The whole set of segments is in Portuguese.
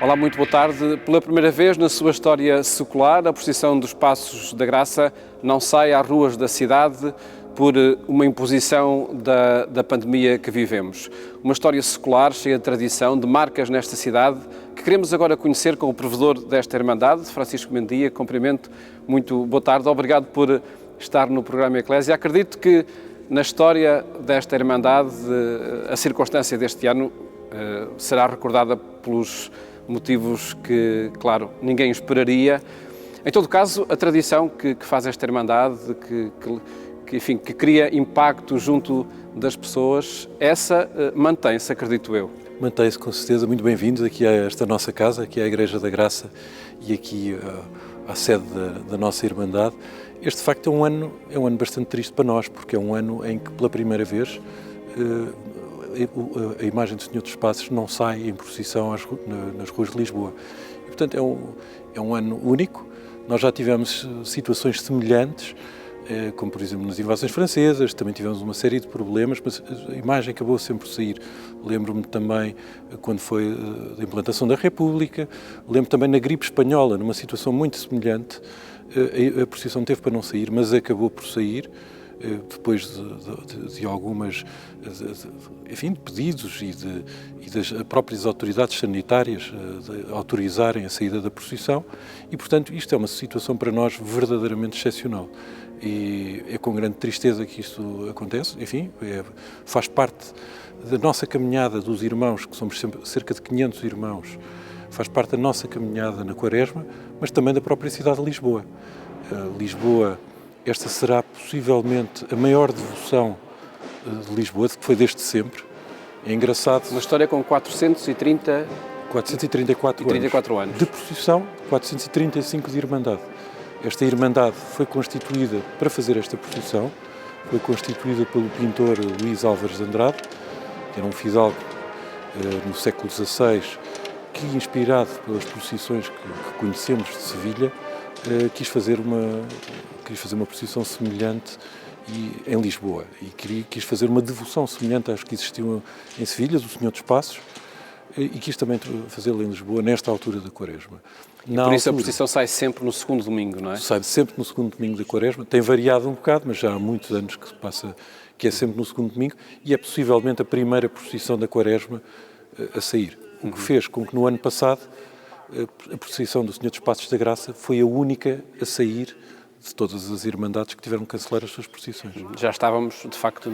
Olá, muito boa tarde. Pela primeira vez na sua história secular, a procissão dos Passos da Graça não sai às ruas da cidade por uma imposição da pandemia que vivemos. Uma história secular, cheia de tradição, de marcas nesta cidade, que queremos agora conhecer com o provedor desta Irmandade, Francisco Mendia. Cumprimento, muito boa tarde. Obrigado por estar no programa Eclésia. Acredito que na história desta Irmandade, a circunstância deste ano será recordada pelos motivos que, claro, ninguém esperaria. Em todo caso, a tradição que faz esta Irmandade, que cria impacto junto das pessoas, essa mantém-se, acredito eu. Mantém-se, com certeza. Muito bem-vindos aqui a esta nossa casa, aqui à Igreja da Graça e aqui à sede da nossa Irmandade. Este, de facto, é um ano bastante triste para nós, porque é um ano em que, pela primeira vez, a imagem do Senhor dos Passos não sai em procissão nas ruas de Lisboa. E, portanto, é um ano único. Nós já tivemos situações semelhantes, como, por exemplo, nas invasões francesas, também tivemos uma série de problemas, mas a imagem acabou sempre por sair. Lembro-me também quando foi a implantação da República, lembro também na gripe espanhola, numa situação muito semelhante, a procissão teve para não sair, mas acabou por sair, depois de algumas, enfim, de pedidos e das próprias autoridades sanitárias de autorizarem a saída da procissão, e, portanto, isto é uma situação para nós verdadeiramente excepcional. E é com grande tristeza que isto acontece, enfim, faz parte da nossa caminhada dos irmãos, que somos cerca de 500 irmãos, faz parte da nossa caminhada na Quaresma, mas também da própria cidade de Lisboa. Lisboa, esta será possivelmente a maior devoção de Lisboa, que foi desde sempre. É engraçado. Uma história com 434 anos de procissão, 435 de Irmandade. Esta Irmandade foi constituída para fazer esta procissão, foi constituída pelo pintor Luís Álvares de Andrade, que era um fidalgo no século XVI, que, inspirado pelas procissões que conhecemos de Sevilha, quis fazer uma procissão semelhante em Lisboa e quis fazer uma devoção semelhante às que existiam em Sevilha, do Senhor dos Passos, e quis também fazê-la em Lisboa, nesta altura da Quaresma. Por isso a procissão sai sempre no segundo domingo, não é? Sai sempre no segundo domingo da Quaresma. Tem variado um bocado, mas já há muitos anos que se passa, que é sempre no segundo domingo, e é possivelmente a primeira procissão da Quaresma a sair. O que fez com que no ano passado a procissão do Senhor dos Passos da Graça foi a única a sair de todas as Irmandades que tiveram que cancelar as suas procissões. Já estávamos, de facto,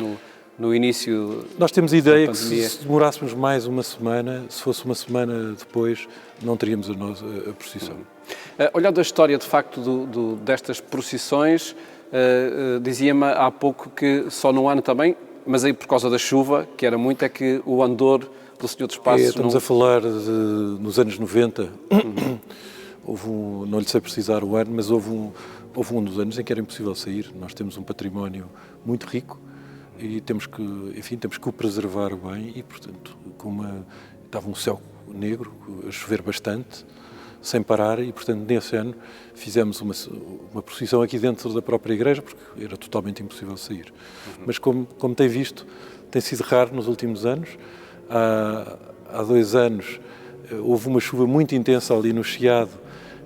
no início. Nós temos a ideia que se demorássemos mais uma semana, se fosse uma semana depois, não teríamos a procissão. Olhando a história, de facto, destas procissões, dizia-me há pouco que só num ano também, mas aí por causa da chuva, que era muito, é que o andor do Senhor dos Passos... Estamos a falar nos anos 90, não lhe sei precisar o ano, mas houve um dos anos em que era impossível sair. Nós temos um património muito rico e temos que o preservar bem e, portanto, estava um céu negro, a chover bastante, sem parar, e, portanto, nesse ano fizemos uma procissão aqui dentro da própria igreja, porque era totalmente impossível sair. Mas, como tem visto, tem sido raro nos últimos anos. Há 2 anos houve uma chuva muito intensa ali no Chiado,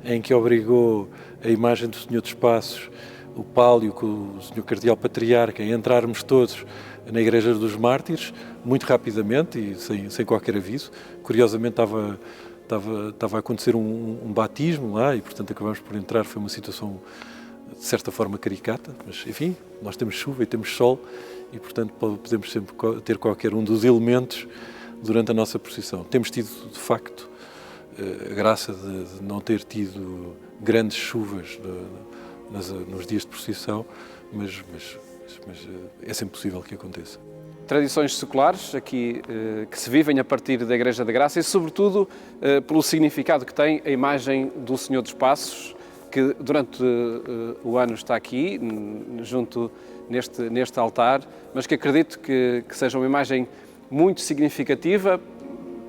em que obrigou a imagem do Senhor dos Passos, o pálio com o Senhor Cardeal Patriarca, a entrarmos todos na Igreja dos Mártires, muito rapidamente e sem qualquer aviso. Curiosamente estava a acontecer um batismo lá e, portanto, acabamos por entrar. Foi uma situação, de certa forma, caricata, mas, enfim, nós temos chuva e temos sol e, portanto, podemos sempre ter qualquer um dos elementos durante a nossa procissão. Temos tido, de facto, a graça de não ter tido grandes chuvas nos dias de procissão, mas é sempre possível que aconteça. Tradições seculares aqui que se vivem a partir da Igreja da Graça e, sobretudo, pelo significado que tem a imagem do Senhor dos Passos, que durante o ano está aqui, junto neste altar, mas que acredito que seja uma imagem muito significativa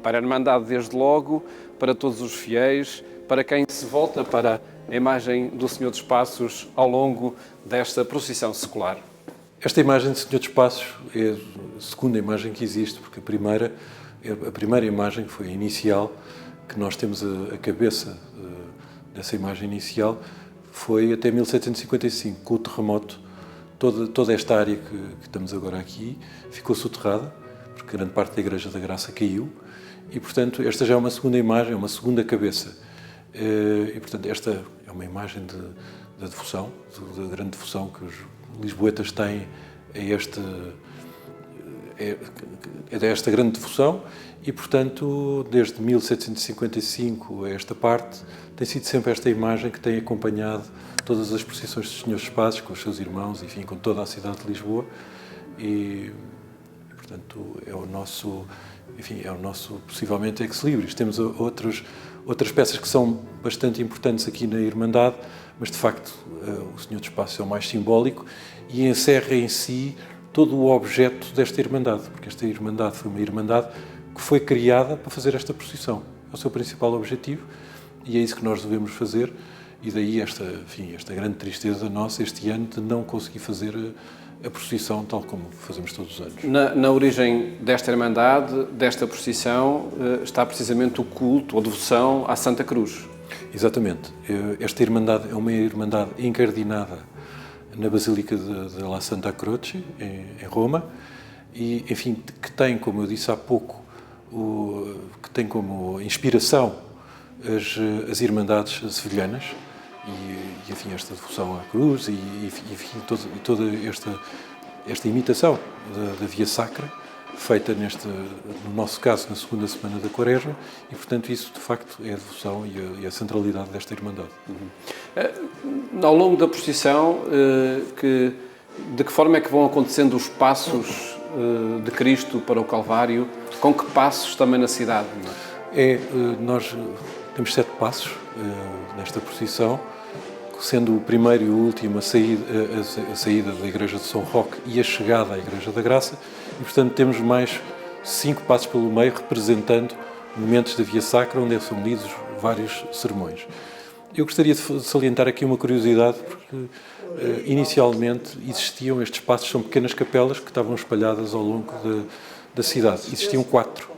para a Irmandade desde logo, para todos os fiéis, para quem se volta para a imagem do Senhor dos Passos ao longo desta procissão secular. Esta imagem do Senhor dos Passos é a segunda imagem que existe, porque a primeira imagem foi a inicial, que nós temos a cabeça dessa imagem inicial foi até 1755, com o terremoto. Toda esta área que estamos agora aqui ficou soterrada, porque grande parte da Igreja da Graça caiu, e, portanto, esta já é uma segunda imagem, uma segunda cabeça. E, portanto, esta é uma imagem da devoção, da grande devoção que os lisboetas têm a esta grande devoção, e, portanto, desde 1755 a esta parte, tem sido sempre esta imagem que tem acompanhado todas as procissões dos Senhores dos Passos, com os seus irmãos, enfim, com toda a cidade de Lisboa, e, portanto, é o nosso, possivelmente, ex-libris. Temos outras peças que são bastante importantes aqui na Irmandade, mas, de facto, o Senhor dos Passos é o mais simbólico e encerra em si todo o objeto desta Irmandade, porque esta Irmandade foi uma Irmandade que foi criada para fazer esta procissão. É o seu principal objetivo e é isso que nós devemos fazer, e daí esta grande tristeza nossa este ano de não conseguir fazer a procissão tal como fazemos todos os anos. Na origem desta Irmandade, desta procissão, está precisamente o culto, a devoção à Santa Cruz. Exatamente. Esta Irmandade é uma Irmandade encardinada na Basílica de La Santa Croce, em Roma, e, enfim, que tem, como eu disse há pouco, que tem como inspiração as Irmandades sevilhanas, e enfim, esta devoção à cruz e toda esta imitação da Via Sacra, feita no nosso caso, na segunda semana da Quaresma, e, portanto, isso, de facto, é a devoção e a centralidade desta Irmandade. Ao longo da procissão, de que forma é que vão acontecendo os passos de Cristo para o Calvário? Com que passos também na cidade? Nós temos 7 passos nesta procissão, sendo o primeiro e o último a saída da Igreja de São Roque e a chegada à Igreja da Graça, e, portanto, temos mais 5 passos pelo meio, representando momentos da Via Sacra, onde são lidos vários sermões. Eu gostaria de salientar aqui uma curiosidade, porque inicialmente existiam estes passos, são pequenas capelas que estavam espalhadas ao longo da cidade. Existiam 4.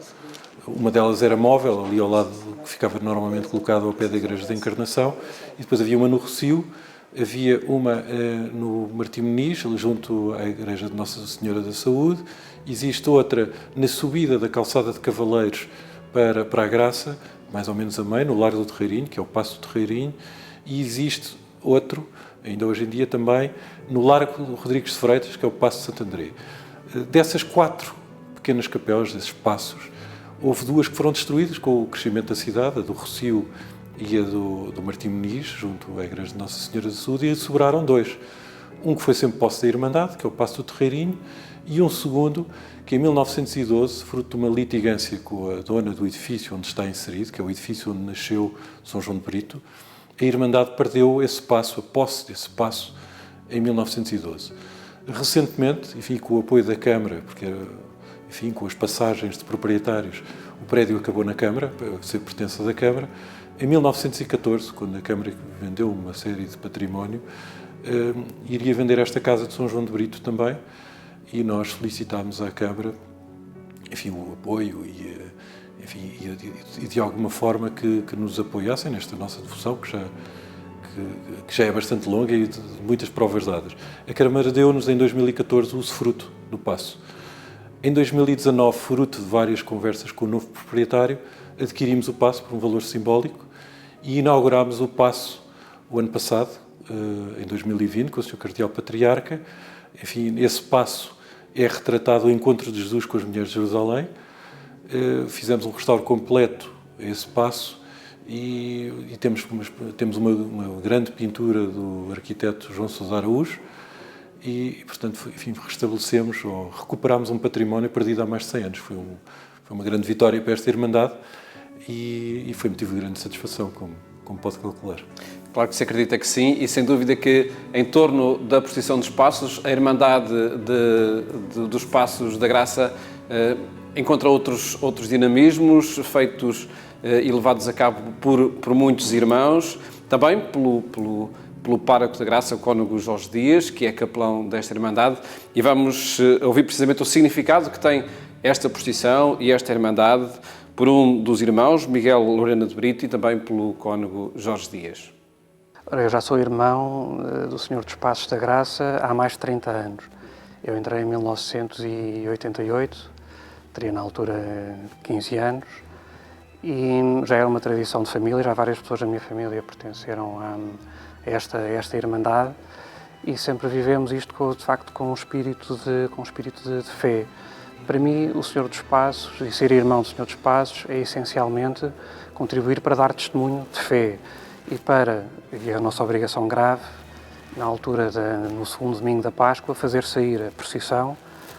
Uma delas era móvel, ali ao lado, que ficava normalmente colocada ao pé da Igreja da Encarnação, e depois havia uma no Rossio, havia uma no Martim Moniz, junto à Igreja de Nossa Senhora da Saúde, existe outra na subida da Calçada de Cavaleiros para a Graça, mais ou menos a meio, no Largo do Terreirinho, que é o Paço do Terreirinho, e existe outro, ainda hoje em dia também, no Largo do Rodrigues de Freitas, que é o Paço de Santo André. Dessas 4 pequenas capelas, desses passos, houve 2 que foram destruídas com o crescimento da cidade, a do Rossio e a do Martim Moniz, junto à Igreja de Nossa Senhora da Saúde, e sobraram 2. Um que foi sempre posse da Irmandade, que é o Paço do Terreirinho, e um segundo, que em 1912, fruto de uma litigância com a dona do edifício onde está inserido, que é o edifício onde nasceu São João de Brito, a Irmandade perdeu esse passo, a posse desse passo, em 1912. Recentemente, enfim, com o apoio da Câmara, porque, enfim, com as passagens de proprietários, o prédio acabou na Câmara, a ser pertença da Câmara. Em 1914, quando a Câmara vendeu uma série de património, iria vender esta casa de São João de Brito também, e nós solicitámos à Câmara, enfim, o apoio e de alguma forma que nos apoiassem nesta nossa devoção, que já é bastante longa e de muitas provas dadas. A Câmara deu-nos em 2014 o usufruto do paço. Em 2019, fruto de várias conversas com o novo proprietário, adquirimos o paço por um valor simbólico e inaugurámos o paço o ano passado, em 2020, com o Sr. Cardeal Patriarca. Enfim, esse paço é retratado o encontro de Jesus com as mulheres de Jerusalém. Fizemos um restauro completo a esse paço e temos uma grande pintura do arquiteto João Sousa Araújo e, portanto, enfim, restabelecemos ou recuperámos um património perdido há mais de 100 anos. Foi uma grande vitória para esta Irmandade e foi motivo de grande satisfação, como pode calcular. Claro que se acredita que sim, e sem dúvida que em torno da procissão dos Passos, a Irmandade dos Passos da Graça encontra outros dinamismos feitos e levados a cabo por muitos irmãos, também pelo pároco da Graça, o cônego Jorge Dias, que é capelão desta Irmandade, e vamos ouvir precisamente o significado que tem esta procissão e esta Irmandade por um dos irmãos, Miguel Lorena de Brito, e também pelo cônego Jorge Dias. Ora, eu já sou irmão do Senhor dos Passos da Graça há mais de 30 anos. Eu entrei em 1988, teria na altura 15 anos, e já era uma tradição de família, já várias pessoas da minha família pertenceram a esta irmandade, e sempre vivemos isto de facto com um espírito de fé. Para mim, o Senhor dos Passos e ser irmão do Senhor dos Passos é essencialmente contribuir para dar testemunho de fé e a nossa obrigação grave, na altura, no segundo domingo da Páscoa, fazer sair a procissão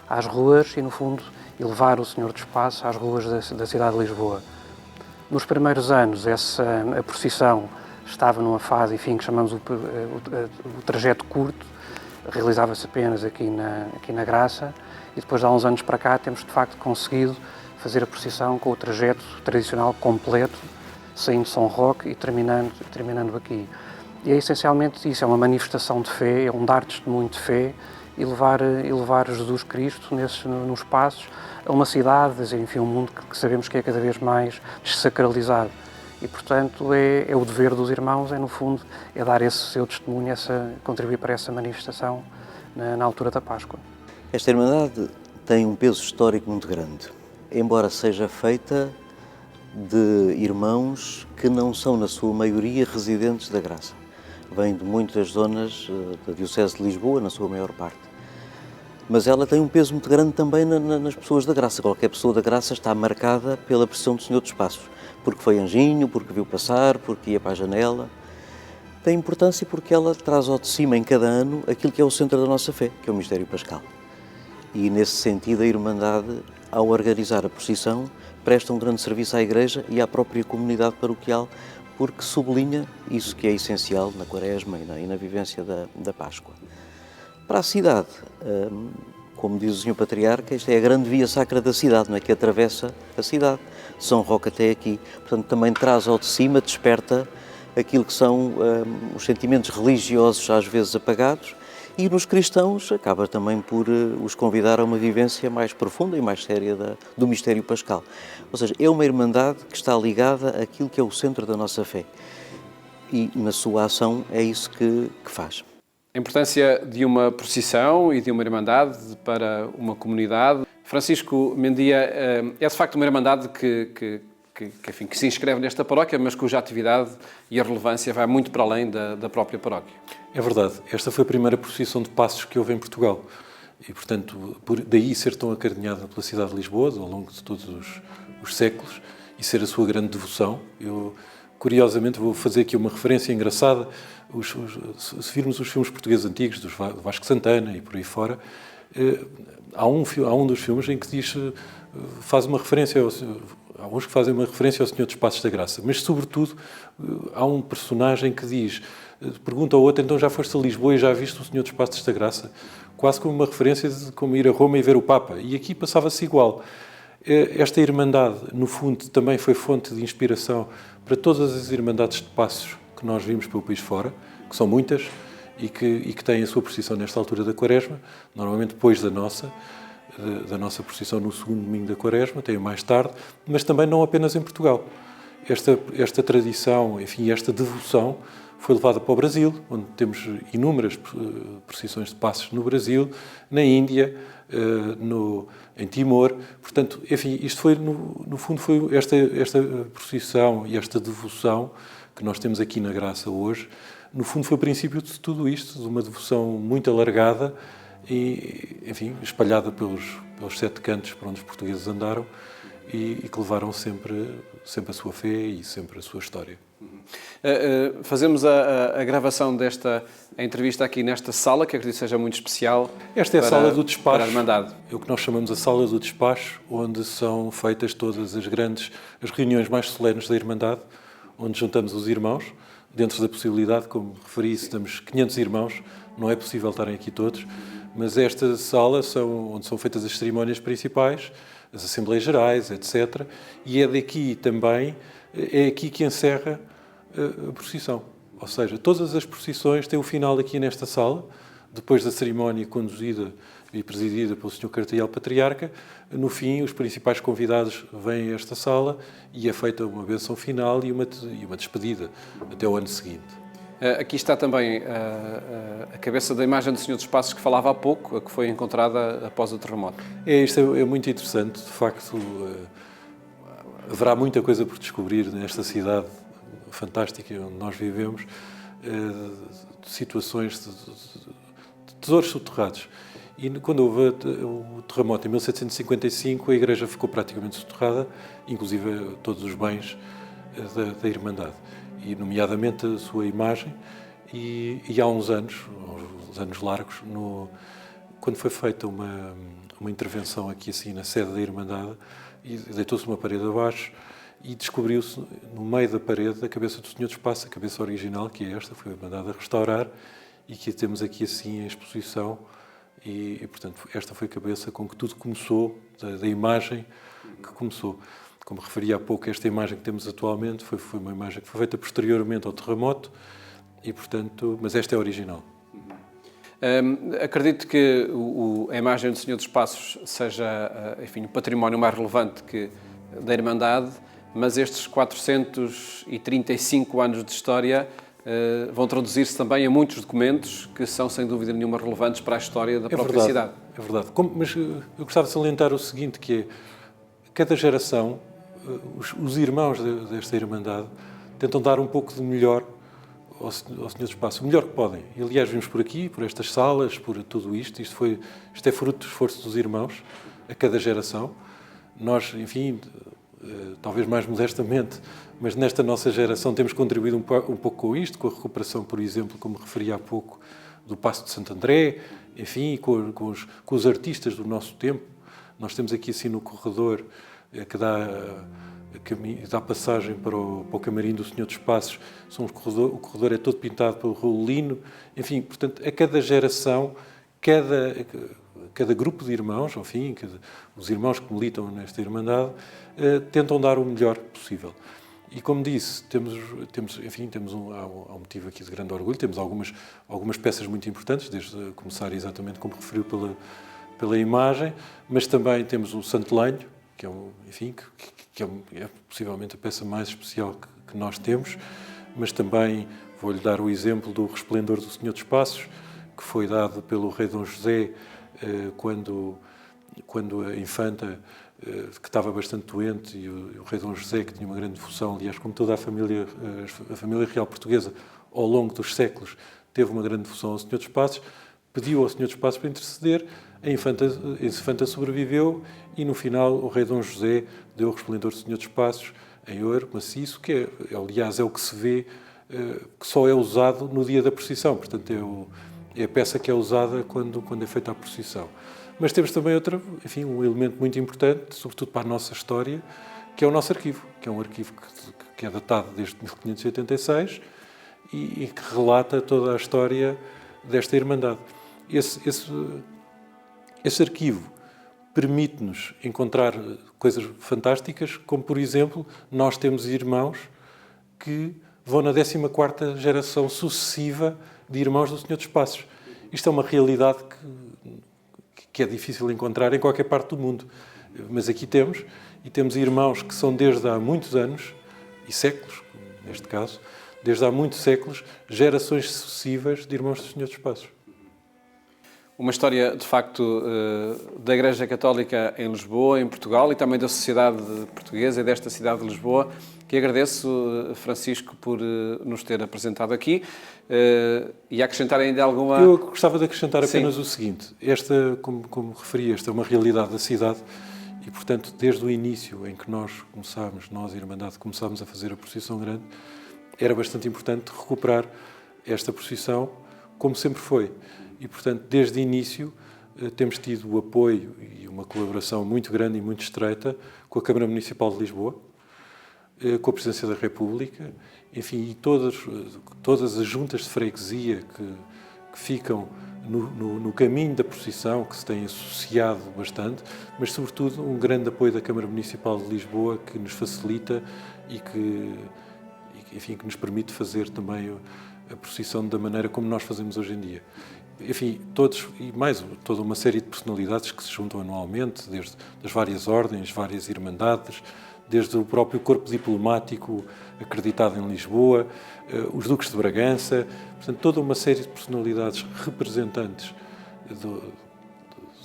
às ruas e, no fundo, elevar o Senhor dos Passos às ruas da cidade de Lisboa. Nos primeiros anos, a procissão estava numa fase, enfim, que chamamos o trajeto curto, realizava-se apenas aqui na Graça, e depois de há uns anos para cá temos de facto conseguido fazer a procissão com o trajeto tradicional completo, saindo de São Roque e terminando aqui. E é essencialmente isso, é uma manifestação de fé, é um dar testemunho de fé e levar Jesus Cristo nos passos a uma cidade, enfim, um mundo que sabemos que é cada vez mais desacralizado. E, portanto, é o dever dos irmãos, no fundo, é dar esse seu testemunho, contribuir para essa manifestação na altura da Páscoa. Esta Irmandade tem um peso histórico muito grande, embora seja feita de irmãos que não são, na sua maioria, residentes da Graça. Vêm de muitas zonas da Diocese de Lisboa, na sua maior parte. Mas ela tem um peso muito grande também nas pessoas da Graça. Qualquer pessoa da Graça está marcada pela pressão do Senhor dos Passos, porque foi anjinho, porque viu passar, porque ia para a janela. Tem importância porque ela traz ao de cima, em cada ano, aquilo que é o centro da nossa fé, que é o mistério pascal. E, nesse sentido, a Irmandade, ao organizar a procissão, presta um grande serviço à Igreja e à própria comunidade paroquial, porque sublinha isso que é essencial na Quaresma e na vivência da Páscoa. Para a cidade, como diz o Sr. Patriarca, esta é a grande via sacra da cidade, não é? Que atravessa a cidade, de São Roque até aqui. Portanto, também traz ao de cima, desperta aquilo que são os sentimentos religiosos às vezes apagados, e nos cristãos acaba também por os convidar a uma vivência mais profunda e mais séria do mistério pascal. Ou seja, é uma irmandade que está ligada àquilo que é o centro da nossa fé. E na sua ação é isso que faz. A importância de uma procissão e de uma irmandade para uma comunidade. Francisco Mendia, é de facto uma irmandade que se inscreve nesta paróquia, mas cuja atividade e a relevância vai muito para além da própria paróquia. É verdade. Esta foi a primeira procissão de passos que houve em Portugal. E, portanto, daí ser tão acarinhada pela cidade de Lisboa, ao longo de todos os séculos, e ser a sua grande devoção. Eu, curiosamente, vou fazer aqui uma referência engraçada. Se virmos os filmes portugueses antigos, do Vasco Santana e por aí fora, há um dos filmes em que faz uma referência há uns que fazem uma referência ao Senhor dos Passos da Graça, mas, sobretudo, há um personagem que pergunta ao outro, então já foste a Lisboa e já viste o Senhor dos Passos da Graça? Quase como uma referência de como ir a Roma e ver o Papa. E aqui passava-se igual. Esta Irmandade, no fundo, também foi fonte de inspiração para todas as Irmandades de Passos que nós vimos pelo país fora, que são muitas, e que têm a sua procissão nesta altura da Quaresma, normalmente depois da nossa procissão no segundo domingo da Quaresma, tem mais tarde, mas também não apenas em Portugal. Esta tradição, enfim, esta devoção foi levada para o Brasil, onde temos inúmeras procissões de passos no Brasil, na Índia, em Timor. Portanto, enfim, isto foi, no fundo, foi esta procissão e esta devoção que nós temos aqui na Graça hoje, no fundo foi o princípio de tudo isto, de uma devoção muito alargada e, enfim, espalhada pelos 7 cantos por onde os portugueses andaram e que levaram sempre a sua fé e sempre a sua história. Fazemos a gravação desta entrevista aqui nesta sala, que acredito seja muito especial. Esta é a sala do despacho, para a Irmandade. É o que nós chamamos a sala do despacho, onde são feitas todas as reuniões mais solenes da Irmandade, onde juntamos os irmãos, dentro da possibilidade, como referi, estamos 500 irmãos, não é possível estarem aqui todos, mas esta sala onde são feitas as cerimónias principais, as Assembleias Gerais, etc. E é aqui que encerra a procissão. Ou seja, todas as procissões têm o final aqui nesta sala, depois da cerimónia conduzida e presidida pelo Sr. Cardeal Patriarca, no fim, os principais convidados vêm a esta sala e é feita uma bênção final e uma despedida até o ano seguinte. Aqui está também a cabeça da imagem do Senhor dos Passos que falava há pouco, a que foi encontrada após o terremoto. Isto é muito interessante, de facto, haverá muita coisa por descobrir nesta cidade fantástica onde nós vivemos, de situações de tesouros soterrados. E quando houve o terremoto em 1755, a igreja ficou praticamente soterrada, inclusive todos os bens da Irmandade, e nomeadamente a sua imagem, e há uns anos largos, quando foi feita uma intervenção aqui assim na sede da Irmandade, e deitou-se uma parede abaixo e descobriu-se no meio da parede a cabeça do Senhor dos Passos, a cabeça original, que é esta, foi mandada restaurar e que temos aqui assim em exposição. E, portanto, esta foi a cabeça com que tudo começou, da imagem que começou. Como referi há pouco, esta imagem que temos atualmente foi uma imagem que foi feita posteriormente ao terremoto, e, portanto, mas esta é a original. Acredito que a imagem do Senhor dos Passos seja, enfim, o património mais relevante da Irmandade, mas estes 435 anos de história vão traduzir-se também a muitos documentos que são, sem dúvida nenhuma, relevantes para a história da própria cidade. É verdade. Mas eu gostava de salientar o seguinte, que é, cada geração, os irmãos desta Irmandade tentam dar um pouco de melhor ao Senhor dos Passos, o melhor que podem. E, aliás, vimos por aqui, por estas salas, por tudo isto. Isto é fruto do esforço dos irmãos, a cada geração. Nós, enfim, talvez mais modestamente, mas nesta nossa geração temos contribuído um pouco com isto, com a recuperação, por exemplo, como referi há pouco, do Paço de Santo André, enfim, com os artistas do nosso tempo. Nós temos aqui assim no corredor que dá passagem para o camarim do Senhor dos Passos. O corredor é todo pintado pelo Raul Lino. Enfim, portanto, a cada geração, cada grupo de irmãos, enfim, os irmãos que militam nesta Irmandade, tentam dar o melhor possível. E, como disse, temos um motivo aqui de grande orgulho, temos algumas peças muito importantes, desde começar exatamente como referiu pela imagem, mas também temos o Santelenho, que é possivelmente a peça mais especial que nós temos, mas também vou-lhe dar o exemplo do Resplendor do Senhor dos Passos, que foi dado pelo rei Dom José quando a infanta, que estava bastante doente, e o rei Dom José, que tinha uma grande devoção, aliás, como toda a família real portuguesa, ao longo dos séculos, teve uma grande devoção ao Senhor dos Passos, pediu ao Senhor dos Passos para interceder, a infanta sobreviveu e, no final, o rei Dom José deu o Resplendor do Senhor dos Passos em ouro maciço, que aliás é o que se vê, que só é usado no dia da procissão, portanto é a peça que é usada quando é feita a procissão. Mas temos também um elemento muito importante, sobretudo para a nossa história, que é o nosso arquivo, que é um arquivo que é datado desde 1586 e que relata toda a história desta Irmandade. Esse arquivo permite-nos encontrar coisas fantásticas, como, por exemplo, nós temos irmãos que vão na 14ª geração sucessiva de irmãos do Senhor dos Passos. Isto é uma realidade que é difícil encontrar em qualquer parte do mundo. Mas aqui temos irmãos que são desde há muitos anos, e séculos, neste caso, desde há muitos séculos, gerações sucessivas de irmãos do Senhor dos Passos. Uma história, de facto, da Igreja Católica em Lisboa, em Portugal, e também da sociedade portuguesa e desta cidade de Lisboa, que agradeço, Francisco, por nos ter apresentado aqui. E acrescentar ainda alguma... Eu gostava de acrescentar apenas o seguinte. Como referi, esta é uma realidade da cidade e, portanto, desde o início em que nós, Irmandade, começámos a fazer a procissão grande, era bastante importante recuperar esta procissão como sempre foi. E, portanto, desde o início temos tido o apoio e uma colaboração muito grande e muito estreita com a Câmara Municipal de Lisboa, com a Presidência da República, enfim, e todas as juntas de freguesia que ficam no caminho da procissão, que se têm associado bastante, mas, sobretudo, um grande apoio da Câmara Municipal de Lisboa, que nos facilita e que nos permite fazer também a procissão da maneira como nós fazemos hoje em dia. enfim, todos e mais toda uma série de personalidades que se juntam anualmente, desde das várias ordens, várias irmandades, desde o próprio corpo diplomático acreditado em Lisboa, os duques de Bragança, portanto, toda uma série de personalidades representantes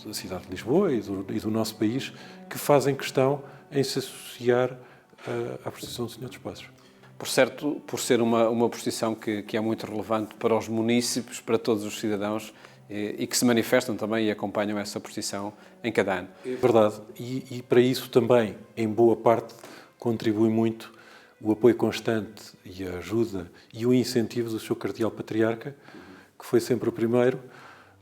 da cidade de Lisboa e do nosso país que fazem questão em se associar à procissão do Senhor dos Passos. Por certo, por ser uma procissão que é muito relevante para os munícipes, para todos os cidadãos e que se manifestam também e acompanham essa procissão em cada ano. É verdade, e para isso também, em boa parte, contribui muito o apoio constante e a ajuda e o incentivo do Sr. Cardeal Patriarca, que foi sempre o primeiro,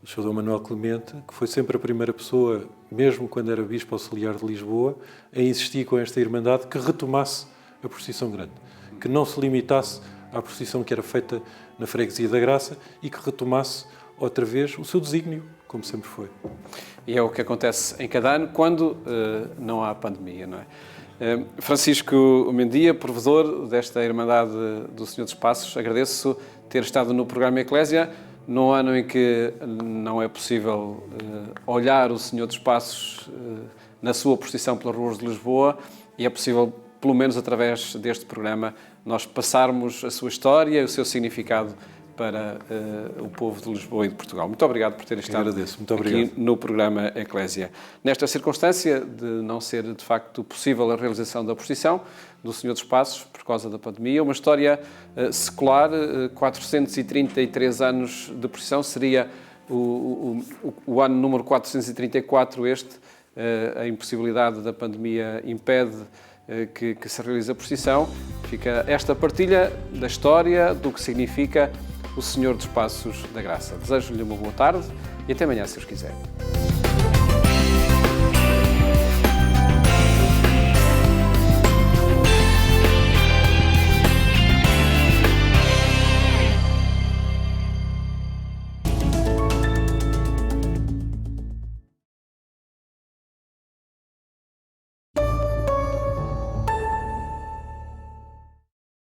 o Sr. Dom Manuel Clemente, que foi sempre a primeira pessoa, mesmo quando era Bispo Auxiliar de Lisboa, a insistir com esta Irmandade que retomasse a procissão grande, que não se limitasse à procissão que era feita na Freguesia da Graça e que retomasse outra vez o seu desígnio, como sempre foi. E é o que acontece em cada ano quando não há pandemia, não é? Francisco Mendia, provedor desta Irmandade do Senhor dos Passos, agradeço ter estado no programa Eclésia, num ano em que não é possível olhar o Senhor dos Passos na sua procissão pelas ruas de Lisboa, e é possível, pelo menos através deste programa, nós passarmos a sua história e o seu significado para o povo de Lisboa e de Portugal. Muito obrigado por ter estado aqui no programa Eclésia. Nesta circunstância de não ser, de facto, possível a realização da procissão do Senhor dos Passos por causa da pandemia, uma história secular, 433 anos de procissão, seria o ano número 434 este, a impossibilidade da pandemia impede que se realize a procissão. Fica esta partilha da história, do que significa o Senhor dos Passos da Graça. Desejo-lhe uma boa tarde e até amanhã, se os quiser.